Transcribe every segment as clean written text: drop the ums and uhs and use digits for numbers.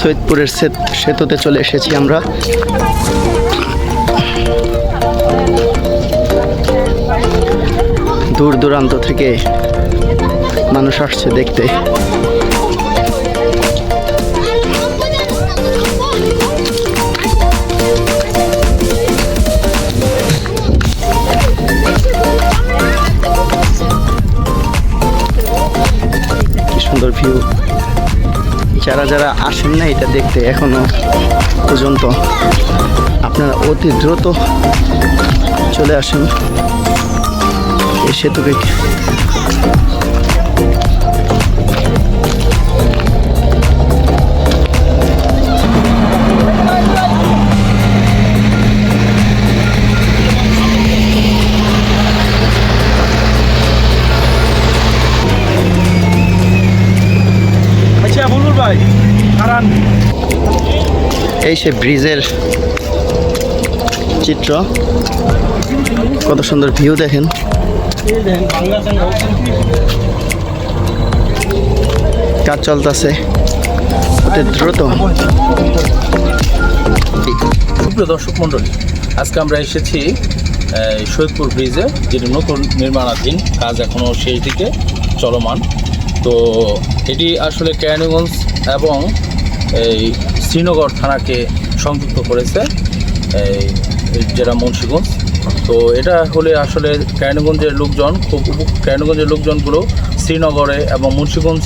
সৈয়দপুরের সেতুতে চলে এসেছি আমরা। দূর দূরান্ত থেকে মানুষ আসছে দেখতে। কি সুন্দর ভিউ। যারা যারা আসেন না এটা দেখতে এখনো পর্যন্ত, আপনারা অতি দ্রুত চলে আসেন এই সেতুকে। এই সে ব্রিজের চিত্র, কত সুন্দর ভিউ দেখেন। কাজ চলতেছে অতি দ্রুত। সুপ্রিয় দর্শক মণ্ডলী, আজকে আমরা এসেছি সৈয়দপুর ব্রিজে, যেটি নতুন নির্মাণাধীন, কাজ এখনও শেষ দিকে চলমান। তো এটি আসলে কেরানীগঞ্জ এবং এই শ্রীনগর থানাকে সংযুক্ত করেছে যেটা মুন্সিগঞ্জ। তো এটা হলে আসলে কেরানীগঞ্জের লোকজন কেরানীগঞ্জের লোকজনগুলো শ্রীনগরে এবং মুন্সিগঞ্জ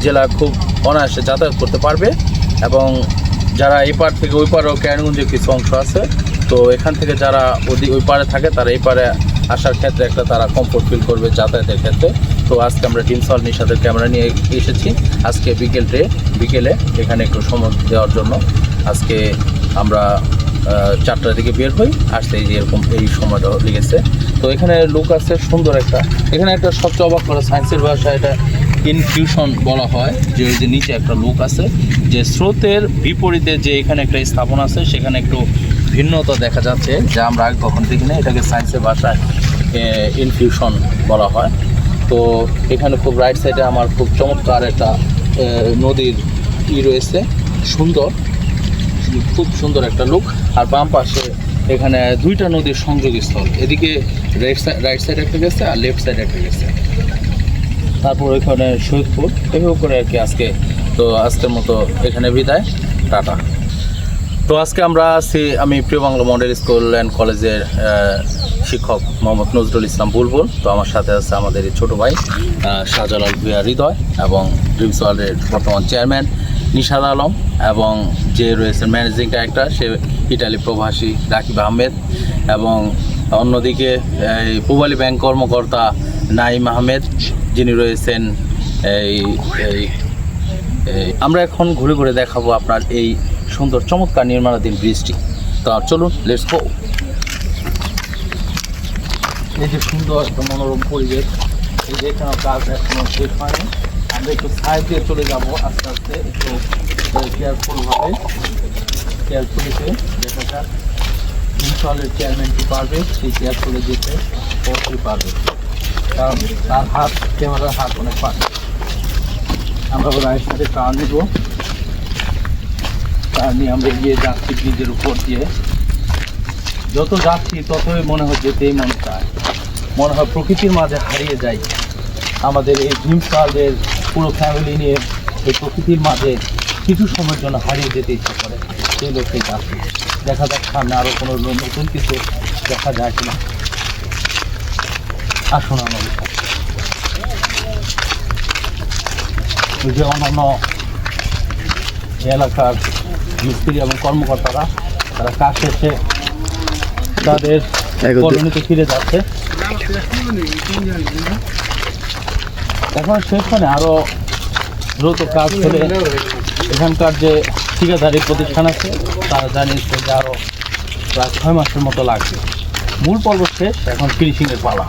জেলা খুব অনায়াসে যাতায়াত করতে পারবে। এবং যারা এই পার থেকে ওই পারেও কেরানীগঞ্জের কিছু অংশ আছে, তো এখান থেকে যারা ওই পারে থাকে তারা এই পারে আসার ক্ষেত্রে একটা তারা কমফোর্ট ফিল করবে যাতায়াতের ক্ষেত্রে। তো আজকে আমরা টিম সল নিশাদের ক্যামেরা নিয়ে এসেছি আজকে বিকেলে এখানে একটু সময় দেওয়ার জন্য। আজকে আমরা 4টার দিকে বের হই, আসতে এরকম এই সময়টা লেগেছে। তো এখানে লোক আছে সুন্দর একটা, এখানে একটা সবচেয়ে অবাক করে সায়েন্সের ভাষায় এটা ইনফিউশন বলা হয়, যে ওই যে নিচে একটা লোক আছে, যে স্রোতের বিপরীতে যে এখানে একটা স্থাপনা আছে সেখানে একটু ভিন্নতা দেখা যাচ্ছে, যা আমরা আগে কখন দেখি না। এটাকে সায়েন্সের ভাষায় ইনফিউশন বলা হয়। তো এখানে খুব রাইট সাইডে আমার খুব চমৎকার একটা নদীর রয়েছে, খুব সুন্দর একটা লুক। আর বাম পাশে এখানে 2টা নদীর সংযোগস্থল, এদিকে রাইট সাইড একটা গেছে আর লেফট সাইড একটা গেছে। তারপর এখানে সৈয়দপুর, এভাবে করে আর কি আজকে। তো আজকের মতো এখানে বিদায়, টাটা। তো আজকে আমরা আছি, আমি প্রিয় বাংলা মডেল স্কুল অ্যান্ড কলেজের শিক্ষক মোহাম্মদ নজরুল ইসলাম বুলবুল। তো আমার সাথে আছে আমাদের এই ছোটো ভাই শাহজালাল ভূঁইয়া হৃদয়, এবং ড্রিমস ওয়ার্ল্ডের বর্তমান চেয়ারম্যান নিশাদ আলম, এবং যে রয়েছেন ম্যানেজিং ডাইরেক্টর সে ইটালি প্রবাসী রাকিব আহমেদ, এবং অন্যদিকে এই পূবালী ব্যাংক কর্মকর্তা নাইম আহমেদ যিনি রয়েছেন। আমরা এখন ঘুরে ঘুরে দেখাবো আপনার এই সুন্দর চমৎকার নির্মাণাধীন ব্রিজটি। তো চলুন, লেটস গো। এই যে সুন্দর একটা মনোরম পরিবেশ, এই যে এখানে কাজ এখনো শেষ হয়নি। আমরা একটু সাইড দিয়ে চলে যাবো আস্তে আস্তে, একটু কেয়ারফুলিতে দেখা যাক ইনশাল্লাহ চেয়ারম্যানটি পারবে, সেই কেয়ারফুলে যেতে অবশ্যই পারবে, কারণ তার হাত, ক্যামেরার হাত অনেক পারে। আমরা রাইট সাইডে কার নেব, কার নিয়ে আমরা এগিয়ে যাচ্ছি ব্রিজের উপর দিয়ে। যত যাচ্ছি ততই মনে হয় যেতেই মনে চায়, মনে হয় প্রকৃতির মাঝে হারিয়ে যাই। আমাদের এই ড্রিমস ওয়ার্ল্ডের পুরো ফ্যামিলি নিয়ে এই প্রকৃতির মাঝে কিছু সময়ের জন্য হারিয়ে যেতে ইচ্ছে করে, সেই লক্ষ্যেই যাচ্ছি। দেখা যাক সামনে আরও কোনো নতুন কিছু দেখা যায় কিনা। আসুন আমাদের ওই যে অন্যান্য এলাকার মিস্ত্রি এবং কর্মকর্তারা, তারা কাজ শেষে তাদের কলোনিতে ফিরে যাচ্ছে। এখন সেখানে আরও দ্রুত কাজ করে এখানকার যে ঠিকাদারি প্রতিষ্ঠান আছে তারা জানিয়েছে যে আরও প্রায় 6 মাসের মতো লাগবে। মূল পর্ব শেষ, এখন ফিনিশিংয়ের পালা,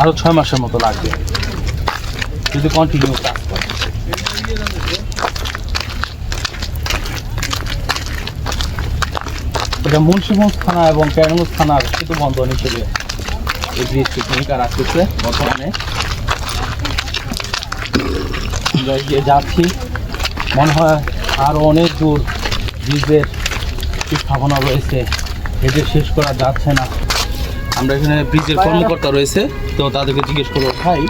আরও 6 মাসের মতো লাগবে যদি কন্টিনিউ কাজ করে। এটা মুন্সিগঞ্জ থানা এবং কেরানীগঞ্জ থানার সেতু বন্ধন হিসেবে এই ব্রিজটি ভূমিকা রাখতেছে। বর্তমানে আমরা এগিয়ে যাচ্ছি, মনে হয় আরও অনেক দূর ব্রিজের স্থাপনা রয়েছে, হেঁটে শেষ করা যাচ্ছে না। আমরা এখানে ব্রিজের কর্মকর্তা রয়েছে, তো তাদেরকে জিজ্ঞেস করবো, ভাই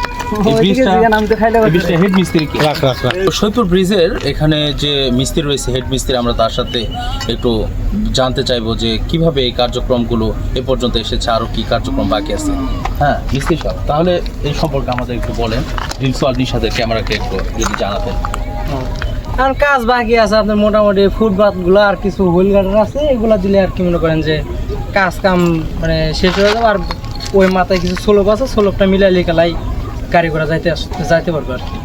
হেড মিস্ত্রি কি? সৈয়দপুর ব্রিজের এখানে যে মিস্ত্রি রয়েছে, হেড মিস্ত্রি, আমরা তার সাথে একটু জানতে চাইবো যে কিভাবে এই কার্যক্রমগুলো এ পর্যন্ত এসেছে, আরও কি কার্যক্রম বাকি আছে। হ্যাঁ মিস্ত্রি সাহেব, তাহলে এই সম্পর্কে আমাদের একটু বলেন, ড্রিমস ওয়ার্ল্ড নিশাদের ক্যামেরাকে একটু যদি জানাতেন। আর কাজ বাকি আছে আপনার, মোটামুটি ফুটপাথগুলো আর কিছু হুইল গার্ডার আছে, এগুলা দিলে আর কি মনে করেন যে কাজ কাম মানে শেষ হয়ে যাবে। আর ওই মাথায় কিছু স্লোপ আছে, স্লোপটা মিলাইলে গেলাই গাড়ি ঘোড়া যাইতে পারবে আর কি,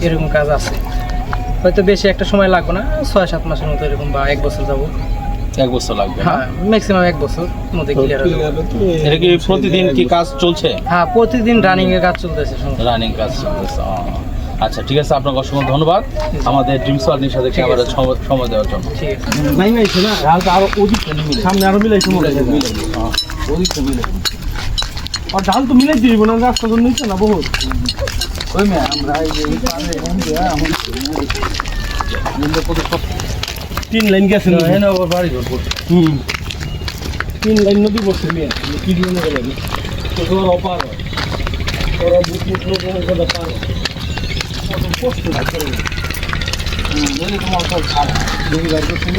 এরকম কাজ আছে। হয়তো বেশি একটা সময় লাগবে না, 6-7 মাসের মতো এরকম, বা 1 বছর যাবো। 1 বছর লাগবে? হ্যাঁ ম্যাক্সিমাম 1 বছর মধ্যে ক্লিয়ার হয়ে যাবে। এটা কি প্রতিদিন কি কাজ চলছে? হ্যাঁ প্রতিদিন রানিং এর কাজ চলতেছে, রানিং কাজ চলতেছে। আচ্ছা ঠিক আছে, আপনাকে অসংখ্য ধন্যবাদ আমাদের ড্রিমস ওয়ার্ল্ডের সাথে ক্যামেরা সময় দেওয়ার জন্য। ঠিক আছে। আরো ওদিকটা সামনে আরো মিলাইছে ওদিকটা মিলাই আর ঢাল তো মিলাই দিব না, রাস্তা তো নিচ্ছে না বহুত। ওই মেয়ে আমরা এই যে 3 লাইন গেছে বাড়ি ঘর 3 লাইন নদী বসে মেয়ে কি দিয়ে গেল তোর অপার তোরা বুট কথা পার কষ্ট করে তোমার সব খারাপ দুই গাড়ি করছি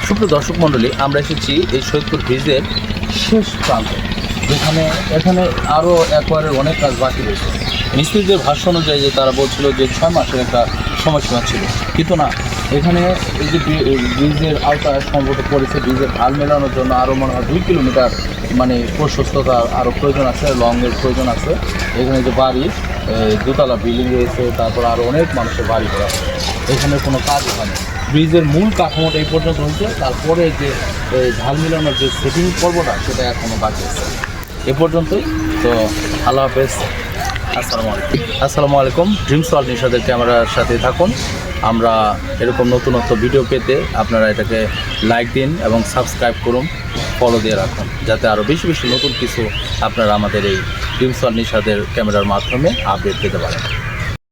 সুপ্রিয় দর্শক মণ্ডলী, আমরা এসেছি এই সৈয়দপুর ব্রিজের শেষ প্রান্তে, এখানে আরও একবারে অনেক কাজ বাকি রয়েছে। মিস্ত্রিদের ভাষ্য অনুযায়ী যে তারা বলছিল যে 6 মাসের একটা সময়সীমা ছিল, কিন্তু না, এখানে এই যে ব্রিজের আওতায় সম্ভবত পড়েছে, ব্রিজের ঢাল মেলানোর জন্য আরও মনে হয় 2 কিলোমিটার মানে প্রশস্ততা আরও প্রয়োজন আছে, লংয়ের প্রয়োজন আছে। এখানে যে বাড়ি, দোতলা বিল্ডিং রয়েছে, তারপর আরও অনেক মানুষের বাড়ি করা আছে, এখানে কোনো কাজ হয় না। ব্রিজের মূল কাঠামোটা এই পর্যন্ত হয়েছে, তারপরে যে ঝাল মিলানোর যে সেটিং পর্বটা সেটা এখনও বাকি আছে। এ পর্যন্তই। তো আল্লাহ হাফেজ, আসসালামু আলাইকুম। ড্রিমস ওয়ার্ল্ড নিশাদের ক্যামেরার সাথে থাকুন। আমরা এরকম নতুনত্ব ভিডিও পেতে আপনারা এটাকে লাইক দিন এবং সাবস্ক্রাইব করুন, ফলো দিয়ে রাখুন, যাতে আরও বেশি বেশি নতুন কিছু আপনারা আমাদের এই ড্রিমস ওয়ার্ল্ড নিশাদের ক্যামেরার মাধ্যমে আপডেট পেতে পারেন।